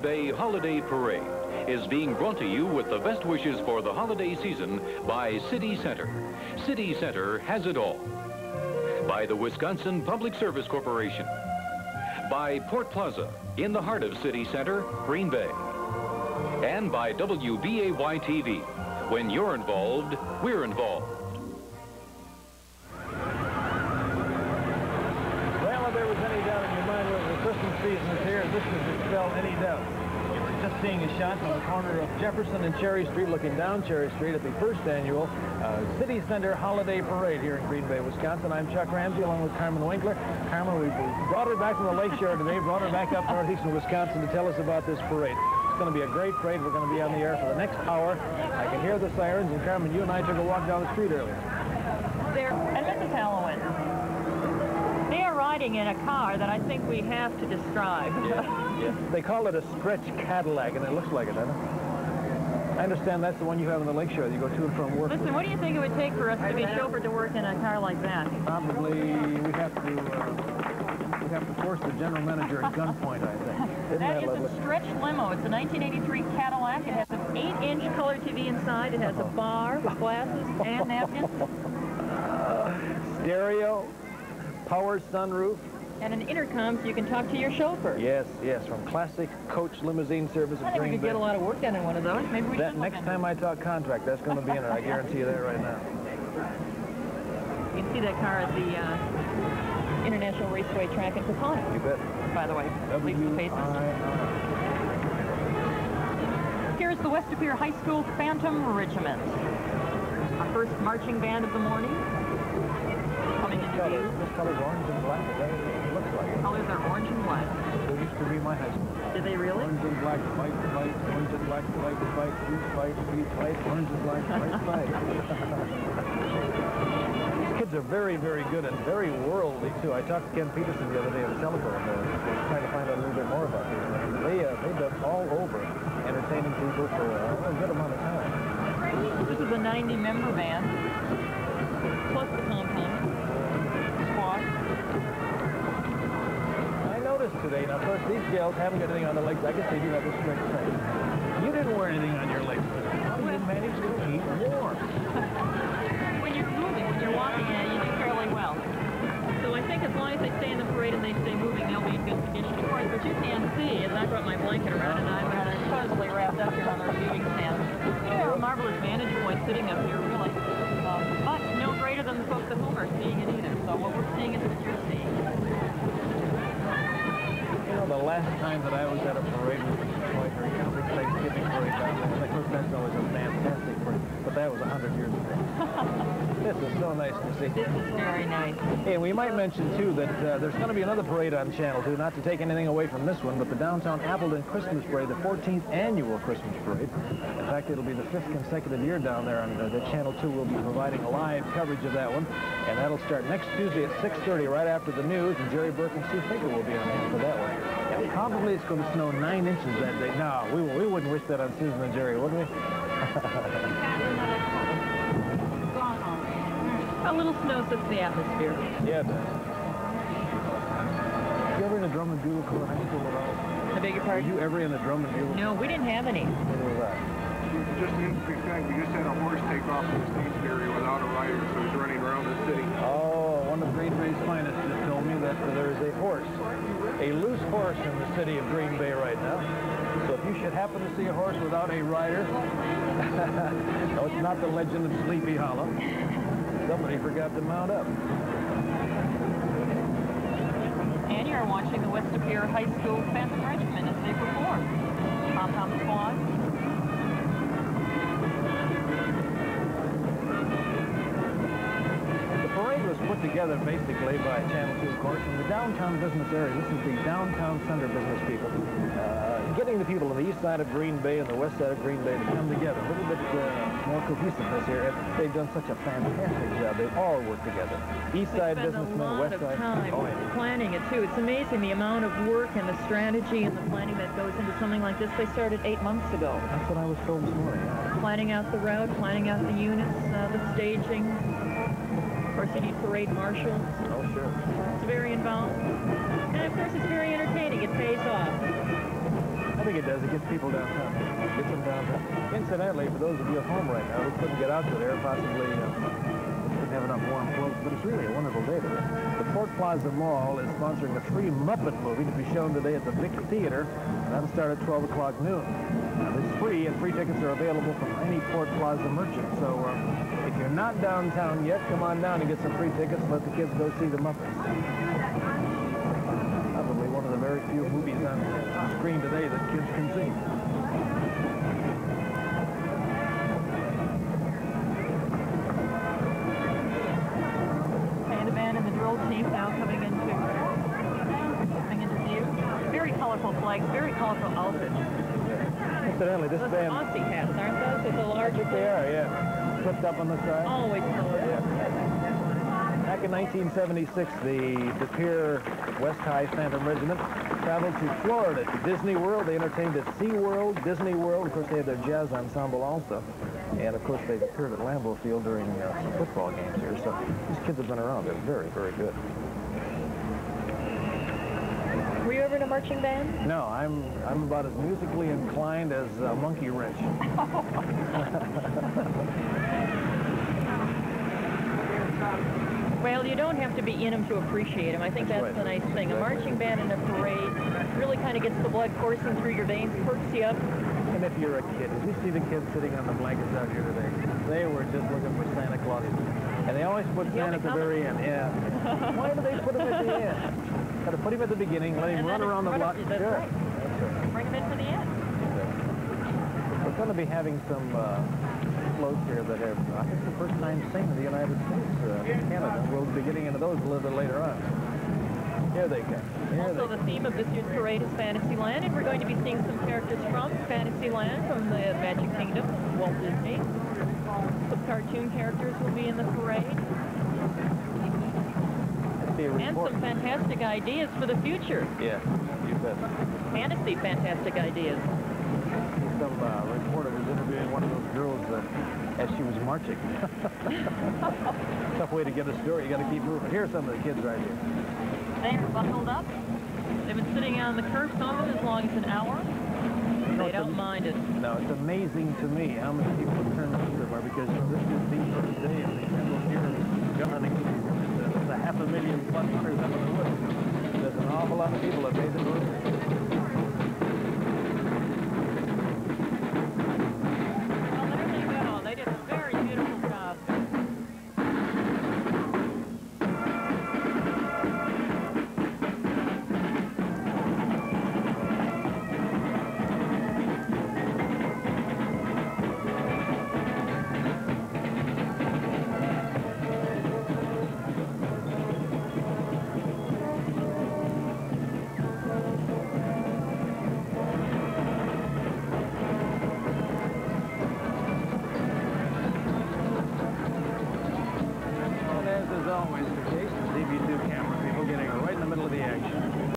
Bay Holiday Parade is being brought to you with the best wishes for the holiday season by City Center. City Center has it all. By the Wisconsin Public Service Corporation. By Port Plaza, in the heart of City Center, Green Bay. And by WBAY-TV. When you're involved, we're involved. Well, if there was any doubt in your mind whether the Christmas season is here, this doesn't dispel any doubt. Just seeing a shot from the corner of Jefferson and Cherry Street, looking down Cherry Street at the first annual City Center Holiday Parade here in Green Bay, Wisconsin. I'm Chuck Ramsey along with Carmen Winkler. Carmen, we brought her back from the lakeshore today, brought her back up northeastern Wisconsin to tell us about this parade. It's going to be a great parade. We're going to be on the air for the next hour. I can hear the sirens, and Carmen, you and I took a walk down the street earlier. And Mrs. Halloween, they are riding in a car that I think we have to describe. Yeah. They call it a stretch Cadillac, and it looks like it, doesn't it? I understand that's the one you have in the lakeshore that you go to and from work. Listen, what do you think it would take for us to be chauffeured to work in a car like that? Probably we have to force the general manager at gunpoint, I think. That is a stretch limo. It's a 1983 Cadillac. It has an 8-inch color TV inside. It has a bar, glasses, and napkins. Stereo, power sunroof. And an intercom so you can talk to your chauffeur. Yes, from classic coach limousine service of Green Bay. I think we could get a lot of work done in one of those. Maybe we should. Next time I talk contract, that's going to be in it. I guarantee you that right now. You can see that car at the International Raceway track in Dupont. You bet. By the way, leaves the faces. Here's the West Pere High School Phantom Regiment. Our first marching band of the morning. Coming into view. This color's orange and black. Is that what it looks like? The colors are orange and black. They used to be my high school. Did they really? Orange and black, fight, fight, orange and black, fight, fight, speed, fight, speed, fight, orange and black, fight, fight. These kids are very, very good and very worldly, too. I talked to Ken Peterson the other day on the telephone, trying to find out a little bit more about these. They've been all over entertaining people for a good amount of time. This is a 90-member band, plus the pom-pom. I noticed today, now of course these gals haven't got anything on their legs. I guess they do have this stretch thing. You didn't wear anything on your legs today. How do you manage to keep warm? When you're moving, when you're walking, you do fairly well. So I think as long as they stay in the parade and they stay moving, they'll be in good condition. Of course, what you can see is I brought my blanket around and I'm supposedly wrapped up here on our viewing stand. You have a marvelous vantage point sitting up here, really. But no greater than the folks at home are seeing it either. So what we're seeing is what you're seeing. You know, the last time that I was at a parade was in Detroit, or a big Thanksgiving parade down there. Of course, that's always a fantastic parade, but that was 100 years ago. This is so nice to see. This is very nice. Hey, we might mention, too, that there's going to be another parade on Channel 2, not to take anything away from this one, but the Downtown Appleton Christmas Parade, the 14th annual Christmas Parade. In fact, it'll be the 5th consecutive year down there, and the Channel 2 will be providing live coverage of that one. And that'll start next Tuesday at 6:30, right after the news, and Jerry Burke and Steve Finkel will be on hand for that one. And probably it's going to snow 9 inches that day. No, we wouldn't wish that on Susan and Jerry, would we? A little snow sets the atmosphere. Yeah, it does. You ever in a drum and bugle corps high school at all? I beg your pardon? Were you ever in a drum and bugle? No, we didn't have any. Neither was I. Just an interesting fact, we just had a horse take off from the stage area without a rider, so he's running around the city. Oh, one of Green Bay's finest just told me that there is a horse, a loose horse in the city of Green Bay right now. So if you should happen to see a horse without a rider, no, it's not the legend of Sleepy Hollow. Somebody forgot to mount up. And you're watching the West Pere High School Phantom Regiment as they perform. Pom-pom squad. The parade was put together basically by Channel 2, of course, in the downtown business area. This is the downtown center business people. Getting the people on the east side of Green Bay and the west side of Green Bay to come together. A little bit more cohesiveness here. They've done such a fantastic job. They all work together. East side businessmen, west side. Planning it, too. It's amazing the amount of work and the strategy and the planning that goes into something like this. They started 8 months ago. That's what I was told this morning. Planning out the route, planning out the units, the staging. Of course, you need parade marshals. Oh, sure. It's very involved. And, of course, it's very entertaining. It pays off. think it does. It gets people downtown. Gets them downtown. Incidentally, for those of you at home right now who couldn't get out to there, possibly didn't have enough warm clothes, but it's really a wonderful day today. The Port Plaza Mall is sponsoring a free Muppet movie to be shown today at the Vic Theater. And that'll start at 12 o'clock noon. It's free, and free tickets are available from any Port Plaza merchant. So if you're not downtown yet, come on down and get some free tickets and let the kids go see the Muppets. Probably one of the very few movies on the screen today that kids can see. Okay, the band and the drill team now coming into view. Very colorful flags, very colorful outfits. Incidentally, this Those band... are Aussie hats, aren't those? With the larger... They are, yeah. Flipped up on the side. Always colored. Yeah. Back in 1976, the Pere West High Phantom Regiment traveled to Florida to Disney World. They entertained at SeaWorld, Disney World. Of course, they had their jazz ensemble also. And, of course, they appeared at Lambeau Field during some football games here. So these kids have been around. They're very, very good. Were you ever in a marching band? No, I'm about as musically inclined as a monkey wrench. Well, you don't have to be in them to appreciate them. I think that's the nice thing. A marching band in a parade really kind of gets the blood coursing through your veins, perks you up. And if you're a kid, did you see the kids sitting on the blankets out here today? They were just looking for Santa Claus. And they always put Santa at the very end. Yeah. Why do they put him at the end? Got to put him at the beginning, let him run around the block. That's right. That's right. Bring him in for the end. We're going to be having some floats here that have, I think, the first time seen in the United States, Canada. We'll be getting into those a little bit later on. Here they come. Also, the theme of this year's parade is Fantasyland, and we're going to be seeing some characters from Fantasyland, from the Magic Kingdom, Walt Disney. Some cartoon characters will be in the parade. And some fantastic ideas for the future. Yeah, you bet. Fantasy fantastic ideas. Some reporter was interviewing one of those girls as she was marching. Tough way to get a story. You got to keep moving. Here's some of the kids right here. They're buckled up. They've been sitting on the curb, some of them as long as an hour. They don't mind it. No, it's amazing to me how many people have turned out here, because this is the first day of the Kendall here gunning season. There's a 500,000+ hunters up in the woods. There's an awful lot of people that made the move.